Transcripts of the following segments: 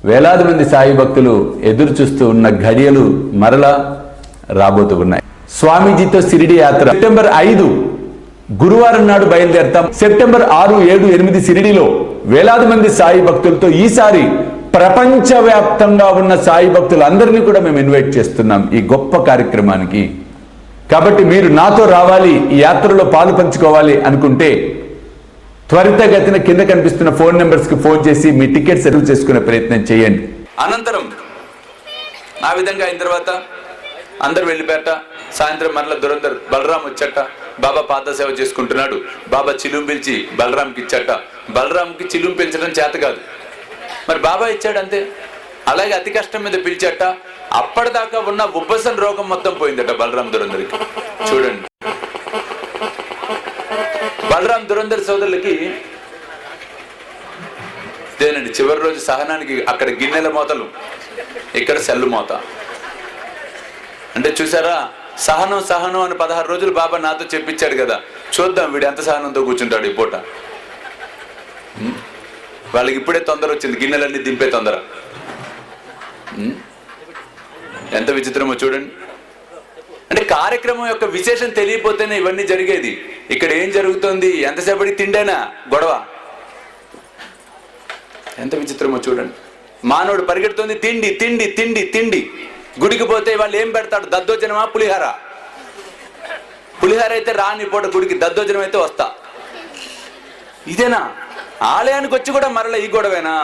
వేలాది మంది సాయి భక్తులు ఎదురు చూస్తూ ఉన్న ఘడియలు మరలా రాబోతూ ఉన్నాయి. స్వామీజీతో షిరిడి యాత్ర సెప్టెంబర్ 5 గురువారం నాడు బయలుదేరతాం. సెప్టెంబర్ 6, 7, 8 షిరిడిలో వేలాది మంది సాయి భక్తులతో ఈసారి ప్రపంచవ్యాప్తంగా ఉన్న సాయి భక్తులందరినీ కూడా మేము ఇన్వైట్ చేస్తున్నాం ఈ గొప్ప కార్యక్రమానికి. కాబట్టి మీరు నాతో రావాలి, ఈ యాత్రలో పాలు పంచుకోవాలి అనుకుంటే త్వరితగతిన కింద కనిపిస్తున్న ఫోన్ నెంబర్స్కి ఫోన్ చేసి మీ టికెట్ సెటిల్ చేసుకునే ప్రయత్నం చేయండి. అనంతరం ఆ విధంగా అయిన తర్వాత అందరు వెళ్ళిపోయాట. సాయంత్రం మరల దురందర్ బలరాం వచ్చాట. బాబా పాద సేవ చేసుకుంటున్నాడు. బాబా చిలుం పిలిచి బలరాంకి ఇచ్చాట. బలరాంకి చిలుం పిలిచడం చేత కాదు, మరి బాబా ఇచ్చాడు అంతే. అలాగే అతి కష్టం మీద పిలిచాట. అప్పటిదాకా ఉన్న ఉబ్బసం రోగం మొత్తం పోయిందట బలరాం దురందర్కి. చూడండి, బలరాం దురందర్ సోదరులకి దేనండి చివరి రోజు సహనానికి అక్కడ గిన్నెల మోతలు, ఇక్కడ సెల్లు మోత. అంటే చూసారా, సహనం సహనం అని 16 రోజులు బాబా నాతో చెప్పించాడు కదా. చూద్దాం వీడు ఎంత సహనంతో కూర్చుంటాడు ఈ పూట. వాళ్ళకి ఇప్పుడే తొందర వచ్చింది, గిన్నెలన్నీ దింపే తొందర. ఎంత విచిత్రమో చూడండి. అంటే కార్యక్రమం యొక్క విశేషం తెలియపోతేనే ఇవన్నీ జరిగేది. ఇక్కడ ఏం జరుగుతుంది, ఎంతసేపటికి తిండేనా గొడవ. ఎంత విచిత్రమో చూడండి. మానవుడు పరిగెడుతుంది తిండి తిండి తిండి తిండి. గుడికి పోతే వాళ్ళు ఏం పెడతాడు, దద్దోజనమా పులిహార. పులిహార అయితే రాని పూట గుడికి, దద్దోజనం అయితే వస్తా. ఇదేనా ఆలయానికి వచ్చి కూడా మరల ఈ గొడవేనా?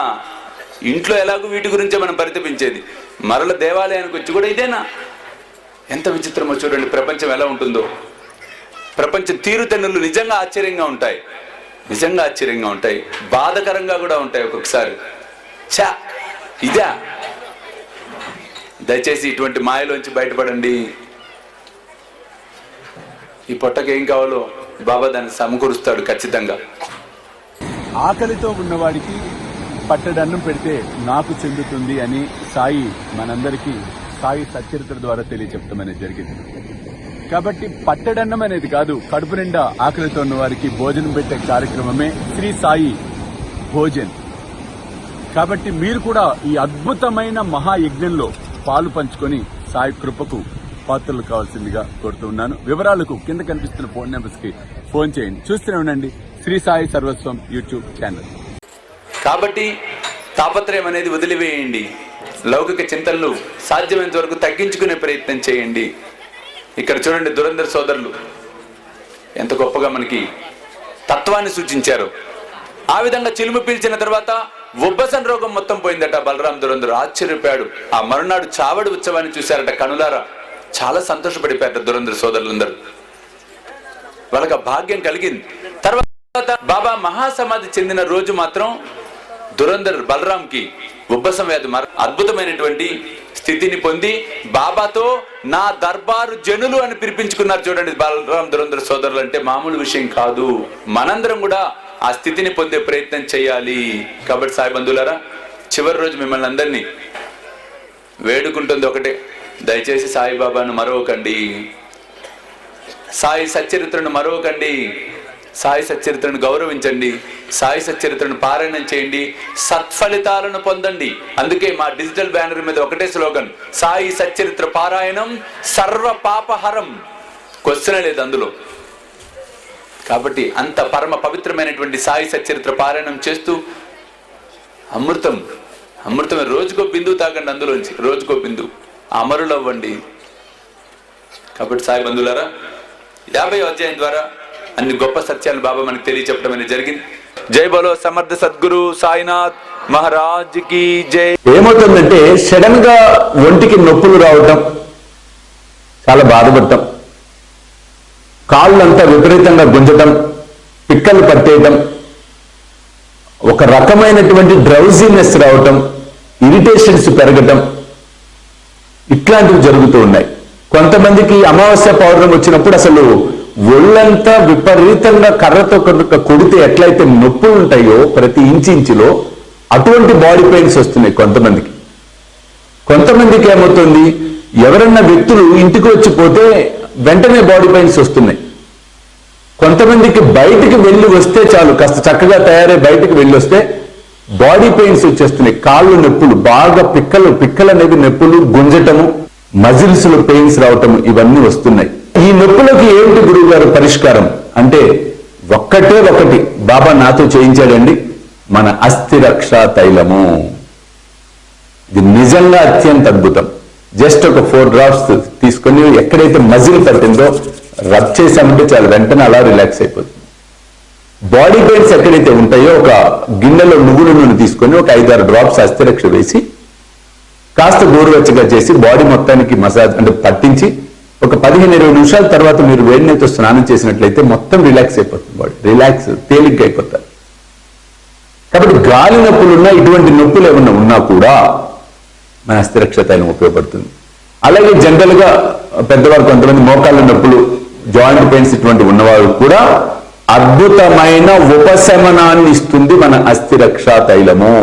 ఇంట్లో ఎలాగో వీటి గురించే మనం పరితపించేది, మరల దేవాలయానికి వచ్చి కూడా ఇదేనా? ఎంత విచిత్రమో చూడండి. ప్రపంచం ఎలా ఉంటుందో. ప్రపంచ తీరుతెన్నులు నిజంగా ఆశ్చర్యంగా ఉంటాయి, నిజంగా ఆశ్చర్యంగా ఉంటాయి, బాధకరంగా కూడా ఉంటాయి ఒక్కొక్కసారి. చా ఇదా? దయచేసి ఇటువంటి మాయలోంచి బయటపడండి. ఈ పొట్టకి ఏం కావాలో బాబా దాన్ని సమకూరుస్తాడు ఖచ్చితంగా. ఆకలితో ఉన్నవాడికి పట్టడన్నం పెడితే నాకు చెందుతుంది అని సాయి మనందరికీ సాయి సచ్చరిత్ర ద్వారా తెలియచెప్తాం అనేది జరిగింది. కాబట్టి పట్టడన్నం అనేది కాదు, కడుపు నిండా ఆకలితో ఉన్న వారికి భోజనం పెట్టే కార్యక్రమమే శ్రీ సాయి భోజన్. కాబట్టి మీరు కూడా ఈ అద్భుతమైన మహాయజ్ఞంలో పాలు పంచుకొని సాయి కృపకు పాత్రలు కావాల్సిందిగా కోరుతున్నాను. వివరాలకు కింద కనిపిస్తున్న ఫోన్ నెంబర్స్ కి ఫోన్ చేయండి. చూస్తూనే ఉండండి శ్రీ సాయి సర్వస్వం యూట్యూబ్ ఛానల్. కాబట్టి తాపత్రయం అనేది వదిలివేయండి. లౌకిక చింతనలు సాధ్యమైనంత వరకు తగ్గించుకునే ప్రయత్నం చేయండి. ఇక్కడ చూడండి, దురందర్ సోదరులు ఎంత గొప్పగా మనకి తత్వాన్ని సూచించారు. ఆ విధంగా చిలుము పీల్చిన తర్వాత ఉబ్బసం రోగం మొత్తం పోయిందట. బలరాం దురందర్ ఆశ్చర్యపోయాడు. ఆ మరునాడు చావడి ఉత్సవాన్ని చూశారట కనులారా. చాలా సంతోషపడిపోయారట దురందర్ సోదరులందరూ. వాళ్ళకి ఆ భాగ్యం కలిగింది. తర్వాత బాబా మహాసమాధి చెందిన రోజు మాత్రం దురందర్ బలరాంకి ఉబ్బసం వ్యాధి అద్భుతమైనటువంటి స్థితిని పొంది బాబాతో నా దర్బారు జనులు అని పిలిపించుకున్నారు. చూడండి, బలరాం దురందర్ సోదరులు అంటే మామూలు విషయం కాదు. మనందరం కూడా ఆ స్థితిని పొందే ప్రయత్నం చేయాలి. కాబట్టి సాయి బంధువులారా, చివరి రోజు మిమ్మల్ని అందరినీ వేడుకుంటుంది ఒకటే, దయచేసి సాయిబాబాను మరవకండి, సాయి సచ్చరిత్రను మరవకండి, సాయి సచ్చరిత్రను గౌరవించండి, సాయి సచ్చరిత్రను పారాయణం చేయండి, సత్ఫలితాలను పొందండి. అందుకే మా డిజిటల్ బ్యానర్ మీద ఒకటే స్లోగన్, సాయి సచ్చరిత్ర పారాయణం సర్వ పాపహరం. క్వశ్చన్ లేదు అందులో. కాబట్టి అంత పరమ పవిత్రమైనటువంటి సాయి సచ్చరిత్ర పారాయణం చేస్తూ అమృతమే రోజుకో బిందువు తాగండి, అందులోంచి రోజుకో బిందువు అమరులు అవ్వండి. కాబట్టి సాయి బంధువులారా, 50వ అధ్యాయం ద్వారా అన్ని గొప్ప సత్యాలు బాబా మనకు తెలియచెప్పడం అనేది జరిగింది. జై బలో సమర్థ సద్గురు సాయినాథ్ మహారాజ్ కి జై. ఏమవుతుందంటే సడన్ గా ఒంటికి నొప్పులు రావటం, చాలా బాధపడటం, కాళ్ళంతా విపరీతంగా గుంజటం, పిక్కలు పట్టేయటం, ఒక రకమైనటువంటి డ్రౌజీనెస్ రావటం, ఇరిటేషన్స్ పెరగటం, ఇట్లాంటివి జరుగుతూ ఉన్నాయి. కొంతమందికి అమావాస్య పౌర్ణమి వచ్చినప్పుడు అసలు ఒళ్ళంతా విపరీతంగా కర్రతో కొడితే ఎట్లయితే నొప్పులు ఉంటాయో ప్రతి ఇంచులో, అటువంటి బాడీ పెయిన్స్ వస్తున్నాయి కొంతమందికి. కొంతమందికి ఏమవుతుంది, ఎవరన్నా వ్యక్తులు ఇంటికి వచ్చిపోతే వెంటనే బాడీ పెయిన్స్ వస్తున్నాయి. కొంతమందికి బయటికి వెళ్ళి వస్తే చాలు, కాస్త చక్కగా తయారై బయటికి వెళ్ళి వస్తే బాడీ పెయిన్స్ వచ్చేస్తున్నాయి, కాళ్ళు నొప్పులు, బాగా పిక్కలు అనేది నొప్పులు, గుంజటము, మజిల్స్ లో పెయిన్స్ రావటము, ఇవన్నీ వస్తున్నాయి. ఈ నొప్పులకి ఏంటి గురువు గారు పరిష్కారం అంటే ఒకటి బాబా నాతో చేయించాడండి, మన అస్థిరక్ష తైలము. ఇది నిజంగా అత్యంత అద్భుతం. జస్ట్ ఒక 4 డ్రాప్స్ తీసుకొని ఎక్కడైతే మజిల్ పట్టిందో రబ్ చేసామంటే చాలా వెంటనే అలా రిలాక్స్ అయిపోతుంది. బాడీ పెయిన్స్ ఎక్కడైతే ఉంటాయో ఒక గిన్నెలో నువ్వుల నూనె తీసుకొని ఒక 5-6 డ్రాప్స్ అస్థిరక్ష వేసి కాస్త గోరువెచ్చగా చేసి బాడీ మొత్తానికి మసాజ్ అంటే పట్టించి ఒక 15-20 నిమిషాల తర్వాత మీరు వేడి నీటితో స్నానం చేసినట్లయితే మొత్తం రిలాక్స్ అయిపోతుంది. బాడీ రిలాక్స్ తేలిగ్గా అయిపోతారు. కాబట్టి గాలి నొప్పులున్నా ఇటువంటి నొప్పులు ఏమన్నా ఉన్నా కూడా మన అస్థిరక్ష తైలం ఉపయోగపడుతుంది. అలాగే జనరల్ గా పెద్దవారు కొంతమంది మోకాళ్ళ నొప్పులు, జాయింట్ పెయిన్స్ ఇటువంటి ఉన్నవారు కూడా అద్భుతమైన ఉపశమనాన్ని ఇస్తుంది మన అస్థిరక్ష తైలము.